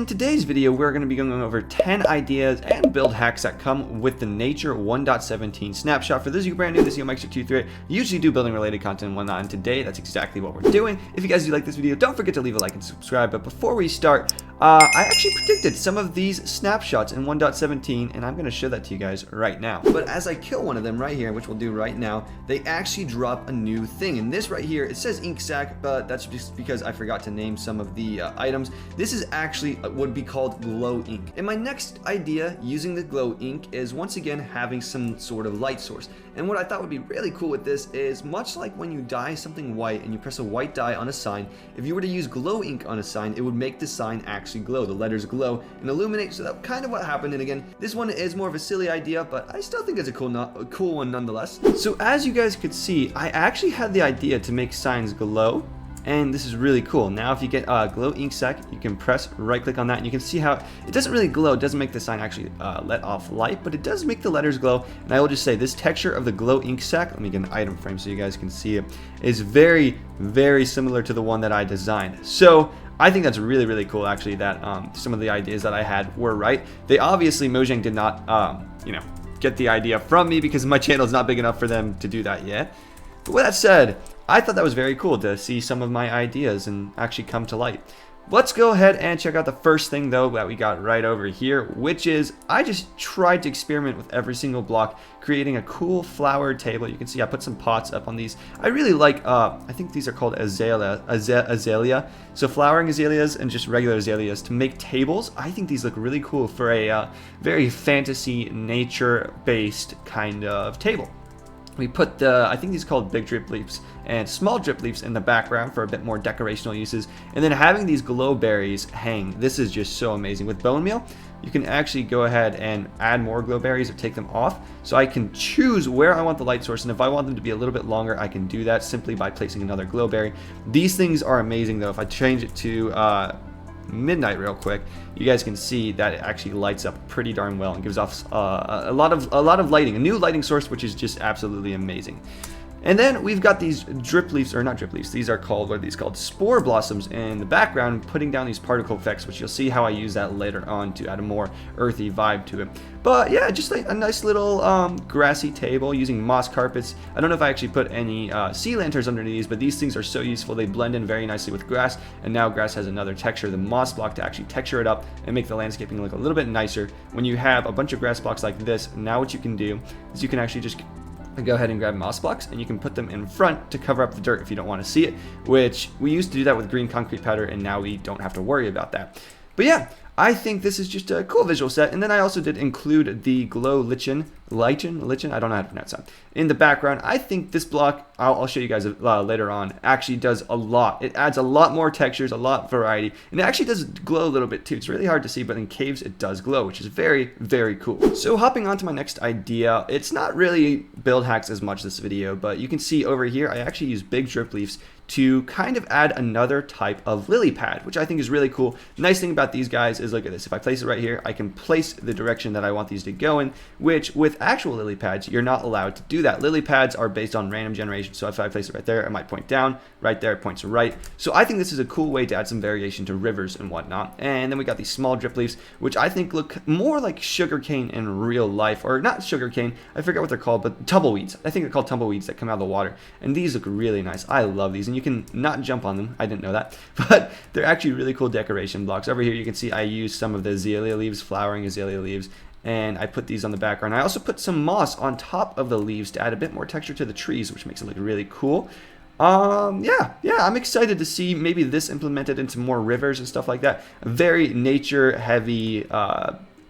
in today's video, we're going to be going over 10 ideas and build hacks that come with the Nature 1.17 Snapshot. For those of you brand new, this is Mike 238. Usually do building related content and whatnot, and today that's exactly what we're doing. If you guys do like this video, don't forget to leave a like and subscribe. But before we start, I actually predicted some of these snapshots in 1.17, and I'm going to show that to you guys right now. But as I kill one of them right here, which we'll do right now, they actually drop a new thing. And this right here, it says ink sac, but that's just because I forgot to name some of the items. This is actually would be called glow ink. And my next idea using the glow ink is once again having some sort of light source. And what I thought would be really cool with this is, much like when you dye something white and you press a white dye on a sign, if you were to use glow ink on a sign, it would make the sign actually glow. The letters glow and illuminate. So that's kind of what happened. And again, this one is more of a silly idea, but I still think it's a cool one nonetheless. So as you guys could see, I actually had the idea to make signs glow. And this is really cool. Now if you get glow ink sac, you can press right click on that and you can see how it doesn't really glow. It doesn't make the sign actually let off light, but it does make the letters glow. And I will just say this texture of the glow ink sac, let me get an item frame so you guys can see it, is very, very similar to the one that I designed. So I think that's really, really cool actually that some of the ideas that I had were right. They obviously, Mojang did not, get the idea from me because my channel is not big enough for them to do that yet. But with that said, I thought that was very cool to see some of my ideas and actually come to light. Let's go ahead and check out the first thing though that we got right over here, which is I just tried to experiment with every single block, creating a cool flower table. You can see I put some pots up on these. I really like, I think these are called azalea. So flowering azaleas and just regular azaleas to make tables. I think these look really cool for a very fantasy nature-based kind of table. We put I think these are called big drip leaves and small drip leaves in the background for a bit more decorational uses. And then having these glow berries hang, this is just so amazing. With bone meal, you can actually go ahead and add more glow berries or take them off. So I can choose where I want the light source, and if I want them to be a little bit longer, I can do that simply by placing another glow berry. These things are amazing though. If I change it to midnight real quick, you guys can see that it actually lights up pretty darn well and gives off a lot of lighting, a new lighting source, which is just absolutely amazing. And then we've got these drip leaves, or not drip leaves, these are called, what are these called? Spore blossoms in the background, putting down these particle effects, which you'll see how I use that later on to add a more earthy vibe to it. But yeah, just like a nice little grassy table using moss carpets. I don't know if I actually put any sea lanterns underneath these, but these things are so useful. They blend in very nicely with grass, and now grass has another texture, the moss block, to actually texture it up and make the landscaping look a little bit nicer. When you have a bunch of grass blocks like this, now what you can do is you can actually just go ahead and grab moss blocks and you can put them in front to cover up the dirt if you don't want to see it, which we used to do that with green concrete powder, and now we don't have to worry about that. But yeah, I think this is just a cool visual set. And then I also did include the glow lichen, I don't know how to pronounce that, in the background. I think this block, I'll show you guys later on, actually does a lot. It adds a lot more textures, a lot of variety, and it actually does glow a little bit too. It's really hard to see, but in caves it does glow, which is very, very cool. So hopping on to my next idea, it's not really build hacks as much this video, but you can see over here I actually use big drip leaves to kind of add another type of lily pad, which I think is really cool. Nice thing about these guys is, look at this. If I place it right here, I can place the direction that I want these to go in, which with actual lily pads, you're not allowed to do that. Lily pads are based on random generation. So if I place it right there, it might point down. Right there, it points right. So I think this is a cool way to add some variation to rivers and whatnot. And then we got these small drip leaves, which I think look more like sugarcane in real life, or not sugarcane, I forget what they're called, but tumbleweeds. I think they're called tumbleweeds that come out of the water. And these look really nice. I love these. And you can not jump on them. I didn't know that, but they're actually really cool decoration blocks. Over here, you can see I used some of the azalea leaves, flowering azalea leaves, and I put these on the background. I also put some moss on top of the leaves to add a bit more texture to the trees, which makes it look really cool. Yeah, I'm excited to see maybe this implemented into more rivers and stuff like that. Very nature heavy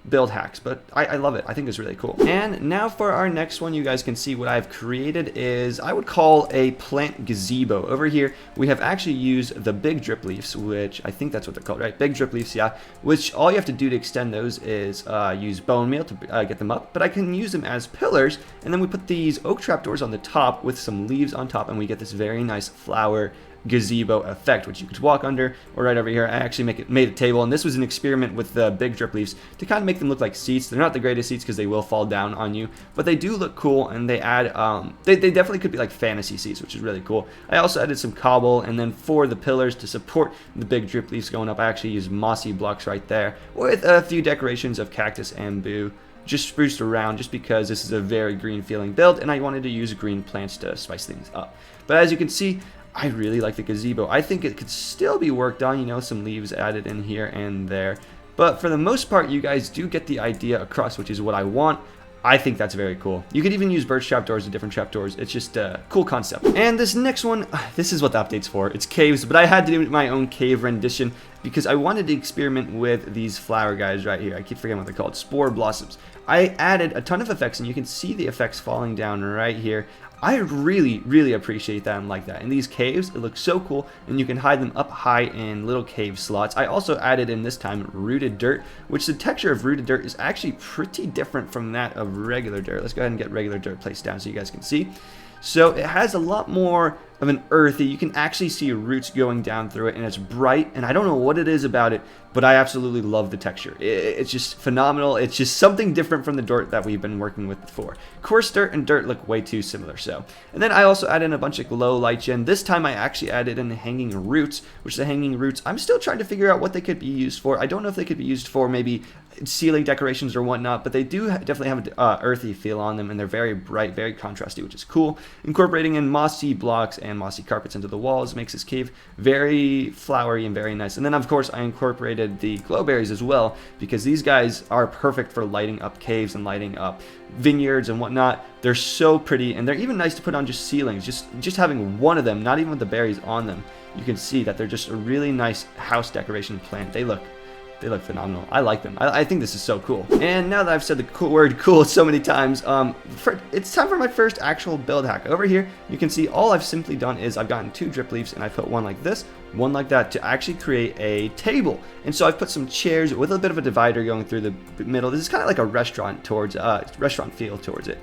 build hacks, but I love it. I think it's really cool. And now for our next one, you guys can see what I've created is, I would call a plant gazebo. Over here, we have actually used the big drip leaves, which I think that's what they're called, right? Big drip leaves, yeah. Which all you have to do to extend those is use bone meal to get them up, but I can use them as pillars, and then we put these oak trapdoors on the top with some leaves on top, and we get this very nice flower gazebo effect, which you could walk under. Or right over here, I actually made a table, and this was an experiment with the big drip leaves to kind of make them look like seats. They're not the greatest seats because they will fall down on you, but they do look cool, and they add they definitely could be like fantasy seats, which is really cool. I also added some cobble, and then for the pillars to support the big drip leaves going up, I actually used mossy blocks right there with a few decorations of cactus and bamboo just spruced around, just because this is a very green feeling build and I wanted to use green plants to spice things up. But as you can see, I really like the gazebo. I think it could still be worked on, you know, some leaves added in here and there. But for the most part, you guys do get the idea across, which is what I want. I think that's very cool. You could even use birch trapdoors and different trapdoors. It's just a cool concept. And this next one, this is what the update's for. It's caves, but I had to do my own cave rendition because I wanted to experiment with these flower guys right here. I keep forgetting what they're called. Spore blossoms. I added a ton of effects, and you can see the effects falling down right here. I really appreciate that and like that. In these caves, it looks so cool, and you can hide them up high in little cave slots. I also added in this time rooted dirt, which the texture of rooted dirt is actually pretty different from that of regular dirt. Let's go ahead and get regular dirt placed down so you guys can see. So it has a lot more of an earthy, you can actually see roots going down through it, and it's bright, and I don't know what it is about it, but I absolutely love the texture. It's just phenomenal. It's just something different from the dirt that we've been working with before. Coarse dirt and dirt look way too similar. So, and then I also added in a bunch of glow lichen. This time I actually added in the hanging roots, which the hanging roots, I'm still trying to figure out what they could be used for. I don't know if they could be used for maybe ceiling decorations or whatnot, but they do definitely have an earthy feel on them, and they're very bright, very contrasty, which is cool. Incorporating in mossy blocks and mossy carpets into the walls makes this cave very flowery and very nice. And then of course I incorporated the glowberries as well, because these guys are perfect for lighting up caves and lighting up vineyards and whatnot. They're so pretty, and they're even nice to put on just ceilings. Just having one of them, not even with the berries on them, you can see that they're just a really nice house decoration plant. They look phenomenal. I like them. I think this is so cool. And now that I've said the word cool so many times, it's time for my first actual build hack. Over here, you can see all I've simply done is I've gotten 2 drip leaves, and I put one like this, one like that, to actually create a table. And so I've put some chairs with a bit of a divider going through the middle. This is kind of like a restaurant feel towards it.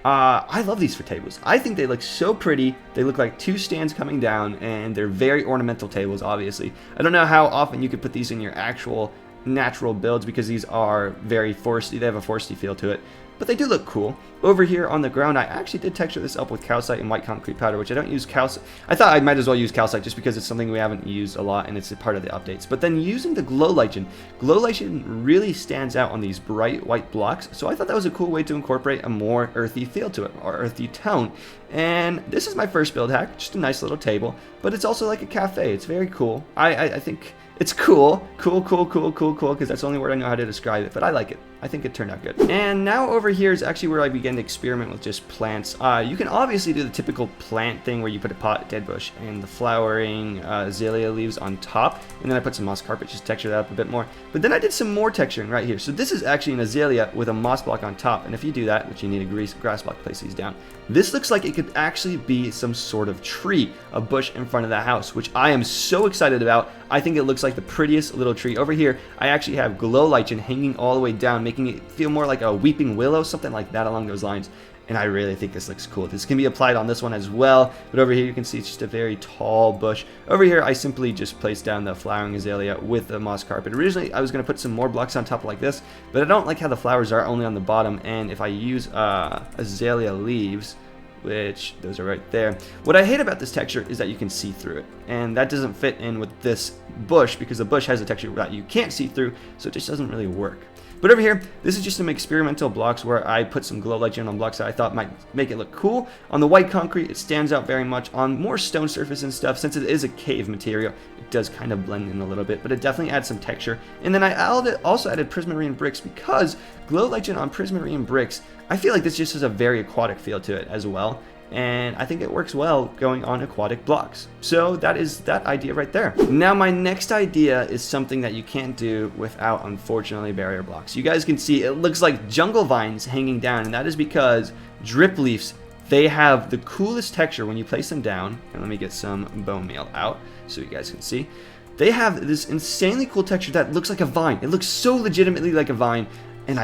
I love these for tables. I think they look so pretty. They look like 2 stands coming down, and they're very ornamental tables, obviously. I don't know how often you could put these in your actual natural builds, because these are very foresty. They have a foresty feel to it, but they do look cool. Over here on the ground, I actually did texture this up with calcite and white concrete powder, which I don't use calcite. I thought I might as well use calcite just because it's something we haven't used a lot and it's a part of the updates. But then using the glow lichen really stands out on these bright white blocks. So I thought that was a cool way to incorporate a more earthy feel to it, or earthy tone. And this is my first build hack, just a nice little table, but it's also like a cafe. It's very cool. I think it's cool, because that's the only word I know how to describe it, but I like it. I think it turned out good. And now over here is actually where I began to experiment with just plants. You can obviously do the typical plant thing where you put a pot, dead bush, and the flowering azalea leaves on top, and then I put some moss carpet just to texture that up a bit more. But then I did some more texturing right here. So this is actually an azalea with a moss block on top, and if you do that, which you need a grass block to place these down, this looks like it could actually be some sort of tree, a bush in front of the house, which I am so excited about. I think it looks like the prettiest little tree. Over here, I actually have glow lichen hanging all the way down, making it feel more like a weeping willow, something like that along those lines. And I really think this looks cool. This can be applied on this one as well, but over here you can see it's just a very tall bush. Over here I simply just placed down the flowering azalea with the moss carpet. Originally I was going to put some more blocks on top like this, but I don't like how the flowers are only on the bottom, and if I use azalea leaves, which those are right there. What I hate about this texture is that you can see through it, and that doesn't fit in with this bush because the bush has a texture that you can't see through, so it just doesn't really work. But over here, this is just some experimental blocks where I put some glow lichen on blocks that I thought might make it look cool. On the white concrete, it stands out very much. On more stone surface and stuff, since it is a cave material, it does kind of blend in a little bit, but it definitely adds some texture. And then I also added prismarine bricks, because glow lichen on prismarine bricks, I feel like this just has a very aquatic feel to it as well. And I think it works well going on aquatic blocks. So that is that idea right there. Now my next idea is something that you can't do without, unfortunately, barrier blocks. You guys can see it looks like jungle vines hanging down, and that is because drip leaves, they have the coolest texture when you place them down. And let me get some bone meal out so you guys can see. They have this insanely cool texture that looks like a vine. It looks so legitimately like a vine. And I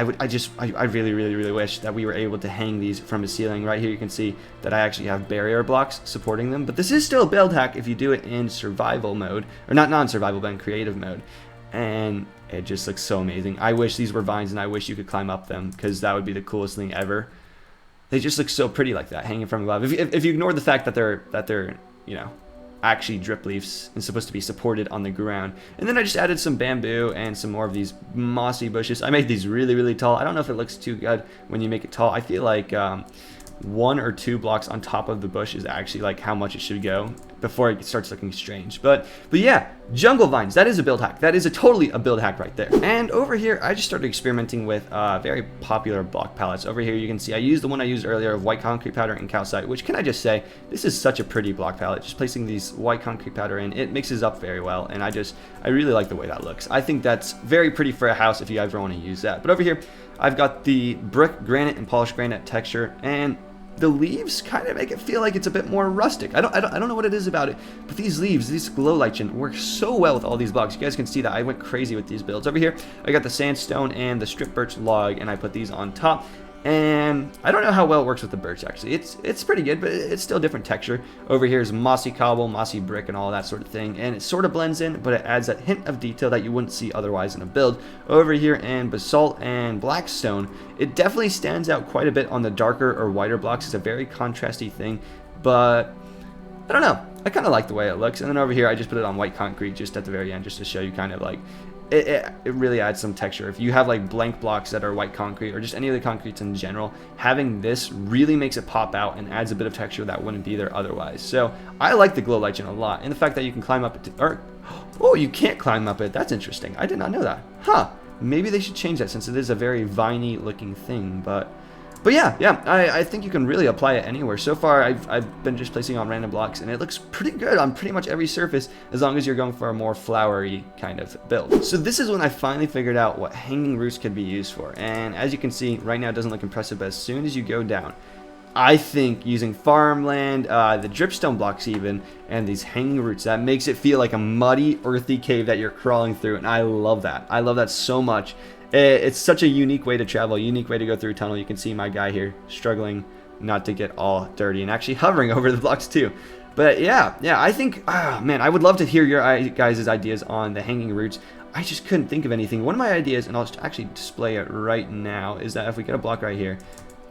really wish that we were able to hang these from the ceiling. Right here you can see that I actually have barrier blocks supporting them, but this is still a build hack if you do it in survival mode, or not non-survival, but in creative mode. And it just looks so amazing. I wish these were vines, and I wish you could climb up them, because that would be the coolest thing ever. They just look so pretty like that, hanging from above. If you ignore the fact that they're you know, actually drip leaves and supposed to be supported on the ground. And then I just added some bamboo and some more of these mossy bushes. I made these really tall. I don't know if it looks too good when you make it tall. I feel like 1 or 2 blocks on top of the bush is actually like how much it should go before it starts looking strange. But yeah, jungle vines, that is a build hack. That is totally a build hack right there. And over here, I just started experimenting with very popular block palettes. Over here, you can see I used the one I used earlier of white concrete powder and calcite, which, can I just say, this is such a pretty block palette. Just placing these white concrete powder in, it mixes up very well, and I really like the way that looks. I think that's very pretty for a house if you ever want to use that. But over here, I've got the brick, granite, and polished granite texture, and the leaves kind of make it feel like it's a bit more rustic. I don't know what it is about it, but these leaves, these glow lichen, work so well with all these blocks. You guys can see that I went crazy with these builds. Over here, I got the sandstone and the strip birch log, and I put these on top. And I don't know how well it works with the birch, actually. It's pretty good, but it's still different texture. Over here is mossy cobble, mossy brick, and all that sort of thing. And it sort of blends in, but it adds that hint of detail that you wouldn't see otherwise in a build. Over here in basalt and blackstone, it definitely stands out quite a bit on the darker or whiter blocks. It's a very contrasty thing, but I don't know. I kind of like the way it looks. And then over here, I just put it on white concrete just at the very end, just to show you kind of like it really adds some texture. If you have like blank blocks that are white concrete, or just any of the concretes in general, having this really makes it pop out and adds a bit of texture that wouldn't be there otherwise. So I like the glow lichen a lot, and the fact that you can climb up it, oh, you can't climb up it. That's interesting. I did not know that. Huh? Maybe they should change that, since it is a very viney looking thing. But yeah, I think you can really apply it anywhere. So far, I've been just placing on random blocks, and it looks pretty good on pretty much every surface, as long as you're going for a more flowery kind of build. So this is when I finally figured out what hanging roots could be used for. And as you can see, right now it doesn't look impressive, but as soon as you go down, I think using farmland, the dripstone blocks even, and these hanging roots, that makes it feel like a muddy, earthy cave that you're crawling through, and I love that. I love that so much. It's such a unique way to travel, a unique way to go through a tunnel. You can see my guy here struggling not to get all dirty, and actually hovering over the blocks too. But yeah, I think, man, I would love to hear your guys' ideas on the hanging roots. I just couldn't think of anything. One of my ideas, and I'll just actually display it right now, is that if we get a block right here,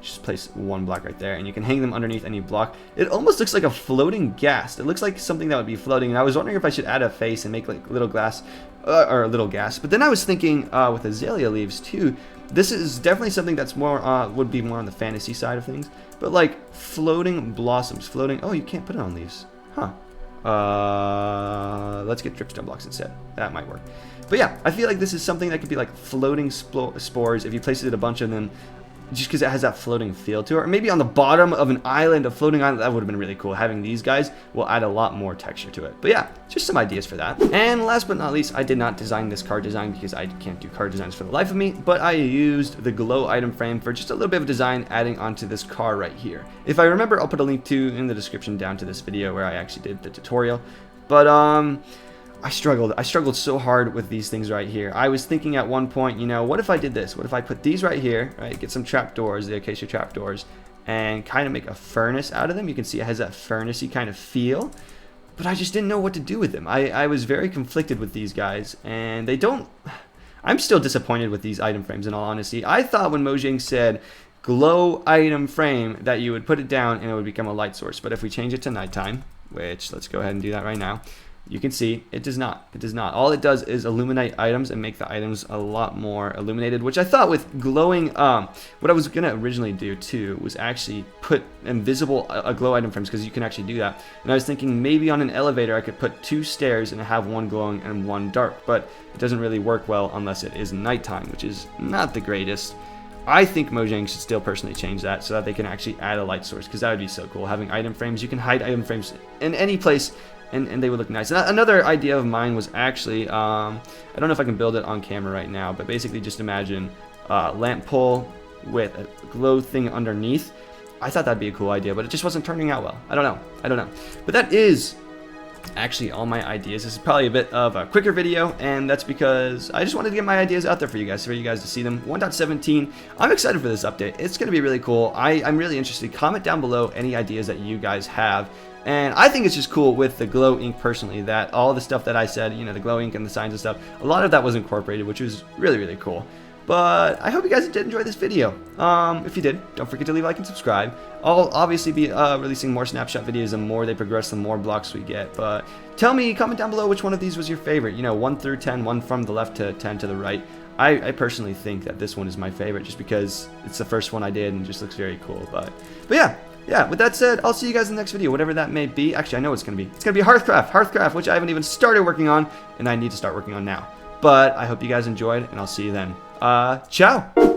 just place one block right there, and you can hang them underneath any block. It almost looks like a floating gas. It looks like something that would be floating, and I was wondering if I should add a face and make like little glass or a little gas. But then I was thinking with azalea leaves too, this is definitely something that's more would be more on the fantasy side of things. But like floating blossoms, floating. Oh, you can't put it on leaves, huh? Let's get dripstone blocks instead. That might work. But yeah, I feel like this is something that could be like floating spores if you place it a bunch of them, just because it has that floating feel to it. Or maybe on the bottom of an island, a floating island, that would have been really cool. Having these guys will add a lot more texture to it. But yeah, just some ideas for that. And last but not least, I did not design this card design because I can't do card designs for the life of me, but I used the glow item frame for just a little bit of design, adding onto this car right here. If I remember, I'll put a link to in the description down to this video where I actually did the tutorial. But I struggled so hard with these things right here. I was thinking at one point, you know, what if I did this? What if I put these right here, right? Get some trapdoors, the acacia trapdoors, and kind of make a furnace out of them. You can see it has that furnace-y kind of feel, but I just didn't know what to do with them. I was very conflicted with these guys, and they don't... I'm still disappointed with these item frames, in all honesty. I thought when Mojang said glow item frame that you would put it down and it would become a light source, but if we change it to nighttime, which let's go ahead and do that right now, you can see it does not. It does not. All it does is illuminate items and make the items a lot more illuminated, which I thought with glowing, what I was going to originally do too was actually put invisible glow item frames, because you can actually do that. And I was thinking maybe on an elevator I could put 2 stairs and have one glowing and one dark, but it doesn't really work well unless it is nighttime, which is not the greatest. I think Mojang should still personally change that so that they can actually add a light source, because that would be so cool. Having item frames, you can hide item frames in any place, and they would look nice. And another idea of mine was actually, I don't know if I can build it on camera right now, but basically just imagine a lamp pole with a glow thing underneath. I thought that'd be a cool idea, but it just wasn't turning out well. I don't know. But that is actually all my ideas. This is probably a bit of a quicker video, and that's because I just wanted to get my ideas out there for you guys to see them. 1.17, I'm excited for this update. It's going to be really cool. I'm really interested. Comment down below any ideas that you guys have. And I think it's just cool with the glow ink personally, that all the stuff that I said, you know, the glow ink and the signs and stuff, a lot of that was incorporated, which was really, really cool. But I hope you guys did enjoy this video. If you did, don't forget to leave a like and subscribe. I'll obviously be releasing more Snapshot videos. The more they progress, the more blocks we get. But tell me, comment down below which one of these was your favorite. You know, 1 through 10, 1 from the left to 10 to the right. I personally think that this one is my favorite just because it's the first one I did and it just looks very cool. But yeah, with that said, I'll see you guys in the next video, whatever that may be. Actually, I know what it's going to be. It's going to be HearthCraft, which I haven't even started working on, and I need to start working on now. But I hope you guys enjoyed, and I'll see you then. Ciao!